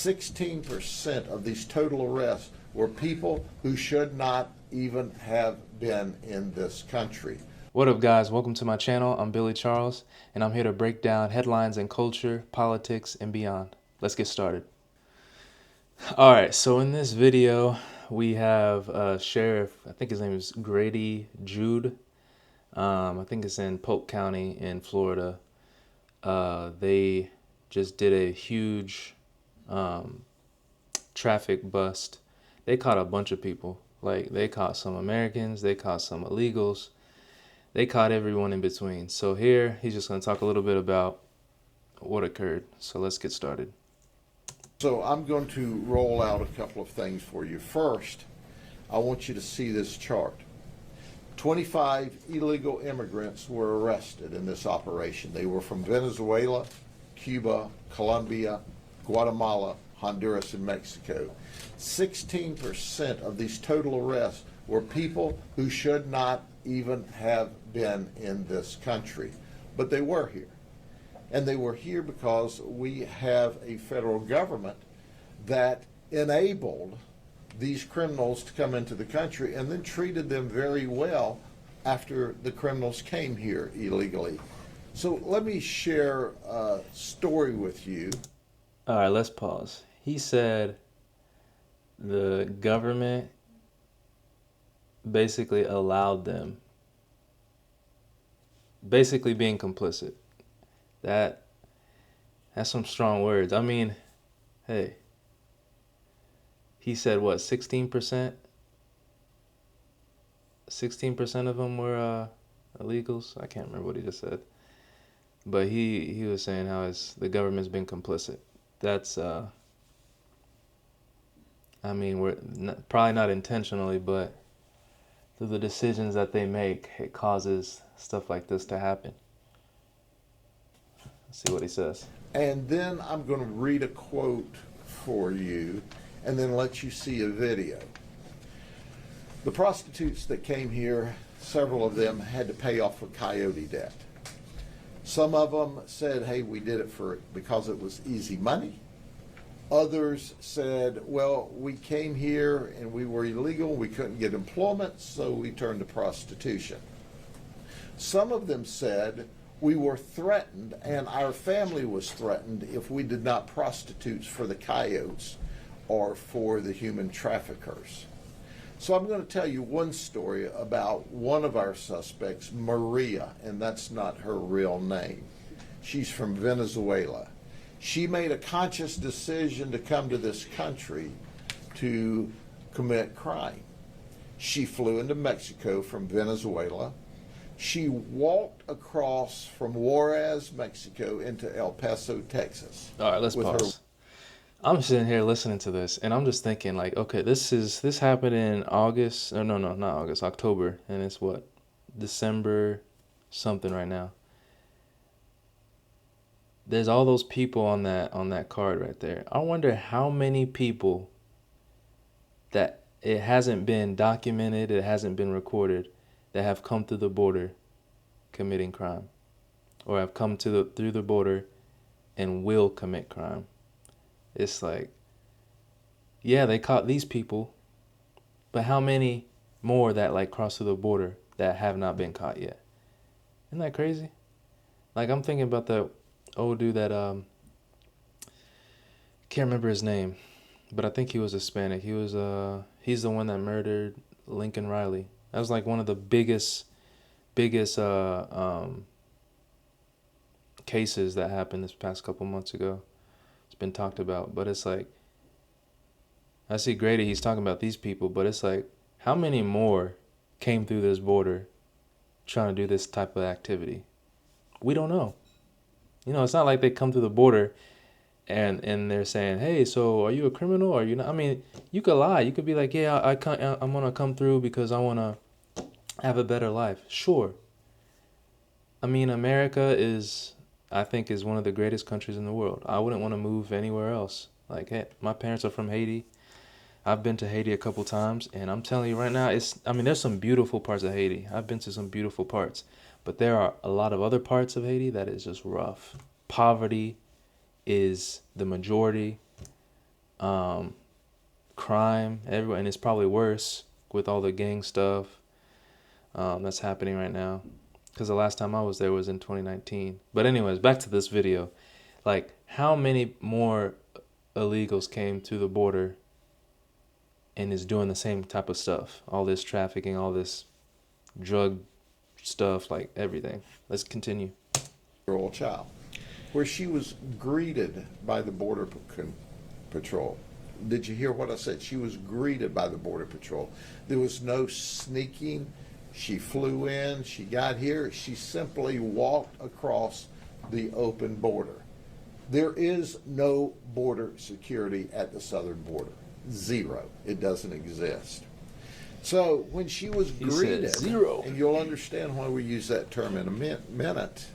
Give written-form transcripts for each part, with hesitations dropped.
16% of these total arrests were people who should not even have been in this country. What up, guys? Welcome to my channel. I'm Billy Charles, and I'm here to break down headlines in culture, politics, and beyond. Let's get started. All right, so in this video, we have Sheriff, I think his name is Grady Jude. I think it's in Polk County in Florida. They just did a huge traffic bust. They caught a bunch of people. Like, they caught some Americans, they caught some illegals, they caught everyone in between. So here, he's just going to talk a little bit about what occurred. So let's get started. So I'm going to roll out a couple of things for you. First, I want you to see this chart. 25 illegal immigrants were arrested in this operation. They were from Venezuela, Cuba, Colombia, Guatemala, Honduras, and Mexico. 16% of these total arrests were people who should not even have been in this country, but they were here. And they were here because we have a federal government that enabled these criminals to come into the country and then treated them very well after the criminals came here illegally. So let me share a story with you. All right, let's pause. He said the government basically allowed them, basically being complicit. That's some strong words. I mean, hey, he said what, 16%? 16% of them were illegals. I can't remember what he just said. But he was saying how the government's been complicit. That's, I mean, we're probably not intentionally, but through the decisions that they make, it causes stuff like this to happen. Let's see what he says. And then I'm going to read a quote for you and then let you see a video. The prostitutes that came here, several of them had to pay off a coyote debt. Some of them said, hey, we did it because it was easy money. Others said, well, we came here and we were illegal, we couldn't get employment, so we turned to prostitution. Some of them said, we were threatened and our family was threatened if we did not prostitute for the coyotes or for the human traffickers. So I'm going to tell you one story about one of our suspects, Maria, and that's not her real name. She's from Venezuela. She made a conscious decision to come to this country to commit crime. She flew into Mexico from Venezuela. She walked across from Juarez, Mexico into El Paso, Texas. All right, let's pause. I'm sitting here listening to this, and I'm just thinking, like, okay, this happened in August. No, not August, October, and it's what, December something right now. There's all those people on that card right there. I wonder how many people that it hasn't been documented, it hasn't been recorded, that have come through the border committing crime, or have come through the border and will commit crime. It's like, yeah, they caught these people, but how many more that like cross through the border that have not been caught yet? Isn't that crazy? Like, I'm thinking about the old dude that can't remember his name, but I think he was Hispanic. He's the one that murdered Lincoln Riley. That was like one of the biggest cases that happened this past couple months ago. It's been talked about, but it's like, I see Grady, he's talking about these people, but it's like, how many more came through this border trying to do this type of activity? We don't know. You know, it's not like they come through the border and they're saying, hey, so are you a criminal or are you not? I mean, you could lie. You could be like, yeah, I'm going to come through because I want to have a better life. Sure. I mean, America I think is one of the greatest countries in the world. I wouldn't want to move anywhere else. Like, hey, my parents are from Haiti. I've been to Haiti a couple times, and I'm telling you right now, there's some beautiful parts of Haiti. I've been to some beautiful parts, but there are a lot of other parts of Haiti that is just rough. Poverty is the majority. um, crime everywhere, and it's probably worse with all the gang stuff that's happening right now. Because the last time I was there was in 2019. But anyways, back to this video. Like, how many more illegals came through the border and is doing the same type of stuff? All this trafficking, all this drug stuff, like everything. Let's continue. Year-old child, where she was greeted by the Border Patrol. Did you hear what I said? She was greeted by the Border Patrol. There was no sneaking. She flew in, she got here, she simply walked across the open border. There is no border security at the southern border. Zero. It doesn't exist. So when she was greeted, zero. and you'll understand why we use that term in a minute,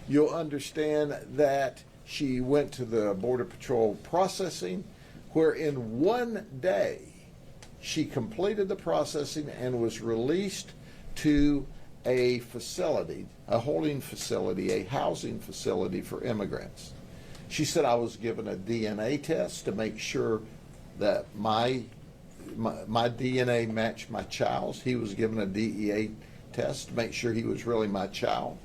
you'll understand that she went to the Border Patrol processing, where in one day she completed the processing and was released to a facility, a holding facility, a housing facility for immigrants. She said, I was given a DNA test to make sure that my DNA matched my child's. He was given a DEA test to make sure he was really my child.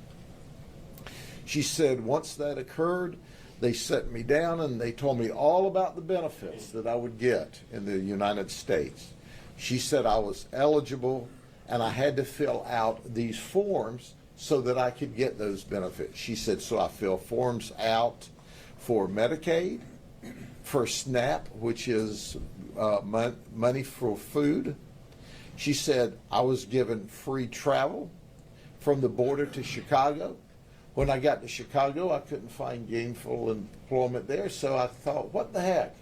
She said, once that occurred, they set me down and they told me all about the benefits that I would get in the United States. She said I was eligible and I had to fill out these forms so that I could get those benefits. She said, so I fill forms out for Medicaid, for SNAP, which is money for food. She said I was given free travel from the border to Chicago. When I got to Chicago, I couldn't find gainful employment there, so I thought, what the heck?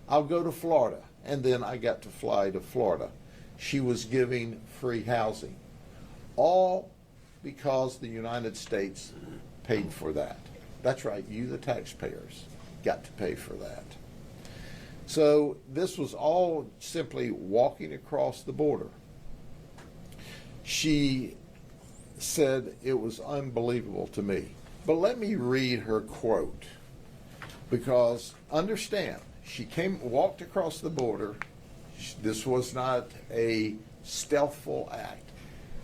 I'll go to Florida. And then I got to fly to Florida. She was giving free housing. All because the United States paid for that. That's right, you, the taxpayers, got to pay for that. So this was all simply walking across the border. She said it was unbelievable to me. But let me read her quote, because understand, she walked across the border. This was not a stealthful act.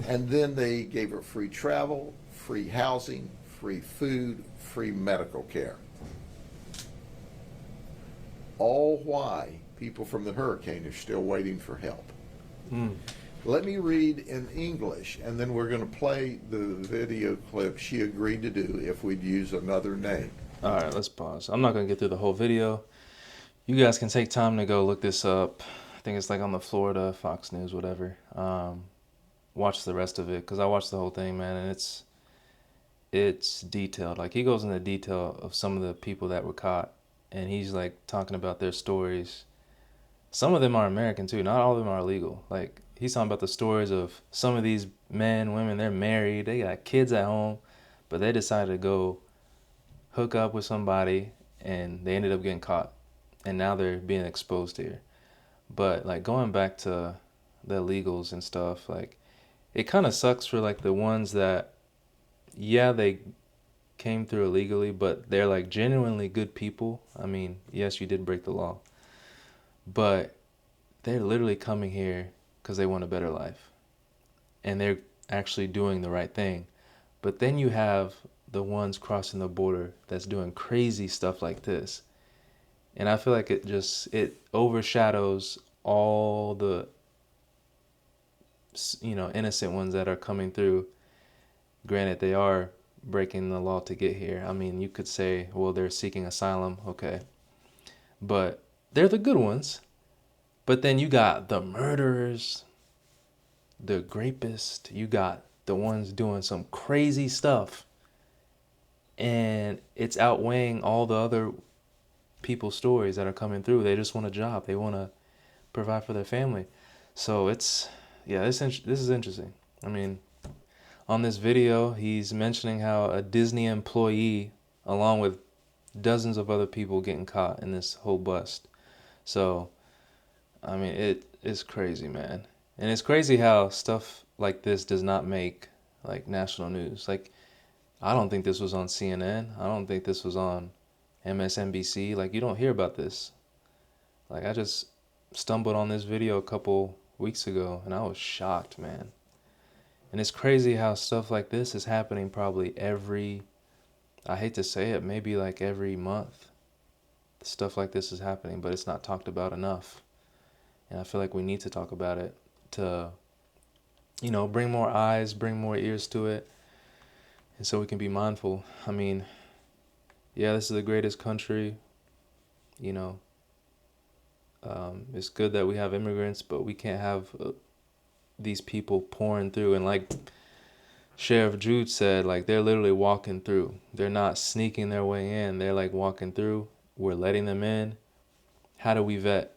And then they gave her free travel, free housing, free food, free medical care. All why people from the hurricane are still waiting for help. Let me read in English, and then we're going to play the video clip she agreed to do if we'd use another name. All right, let's pause. I'm not going to get through the whole video. You guys can take time to go look this up. I think it's like on the Florida, Fox News, whatever. Watch the rest of it, because I watched the whole thing, man, and it's detailed. Like, he goes into detail of some of the people that were caught, and he's like talking about their stories. Some of them are American too. Not all of them are illegal. Like, he's talking about the stories of some of these men, women, they're married, they got kids at home, but they decided to go hook up with somebody and they ended up getting caught. And now they're being exposed here. But like, going back to the illegals and stuff, like, it kind of sucks for like the ones that, yeah, they came through illegally, but they're like genuinely good people. I mean, yes, you did break the law, but they're literally coming here because they want a better life and they're actually doing the right thing. But then you have the ones crossing the border that's doing crazy stuff like this. And I feel like it overshadows all the, innocent ones that are coming through. Granted, they are breaking the law to get here. I mean, you could say, well, they're seeking asylum. Okay. But they're the good ones. But then you got the murderers, the rapists, you got the ones doing some crazy stuff. And it's outweighing all the other people's stories that are coming through. They just want a job. They want to provide for their family. So this is interesting. I mean, on this video, he's mentioning how a Disney employee, along with dozens of other people, getting caught in this whole bust. So, I mean, it is crazy, man. And it's crazy how stuff like this does not make like national news. Like, I don't think this was on CNN. I don't think this was on MSNBC. Like, you don't hear about this. Like, I just stumbled on this video a couple weeks ago, and I was shocked, man. And it's crazy how stuff like this is happening probably I hate to say it, maybe like every month. Stuff like this is happening, but it's not talked about enough. And I feel like we need to talk about it to, bring more eyes, bring more ears to it, and so we can be mindful. I mean, yeah, this is the greatest country, you know. It's good that we have immigrants, but we can't have these people pouring through. And like Sheriff Jude said, like, they're literally walking through. They're not sneaking their way in. They're like walking through. We're letting them in. How do we vet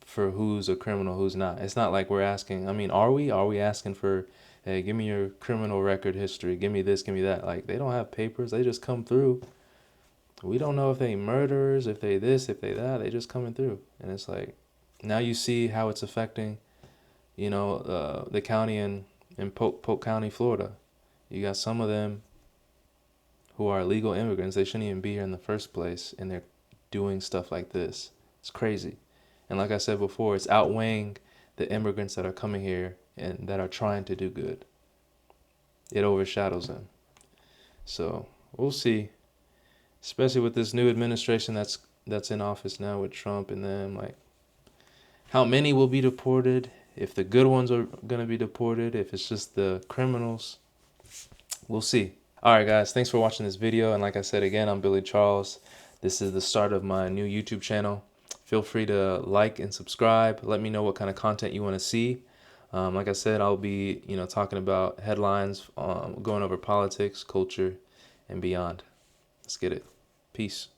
for who's a criminal, who's not? It's not like we're asking. I mean, are we? Are we asking for, hey, give me your criminal record history. Give me this, give me that. Like, they don't have papers. They just come through. We don't know if they murderers, if they this, if they that. They just coming through. And it's like, now you see how it's affecting, the county in Polk County, Florida. You got some of them who are illegal immigrants. They shouldn't even be here in the first place, and they're doing stuff like this. It's crazy. And like I said before, it's outweighing the immigrants that are coming here and that are trying to do good. It overshadows them. So we'll see, especially with this new administration that's in office now with Trump and them, like, how many will be deported, if the good ones are going to be deported, if it's just the criminals. We'll see. All right, guys, thanks for watching this video. And like I said, again, I'm Billy Charles. This is the start of my new YouTube channel. Feel free to like and subscribe. Let me know what kind of content you want to see. Like I said, I'll be, talking about headlines, going over politics, culture, and beyond. Let's get it. Peace.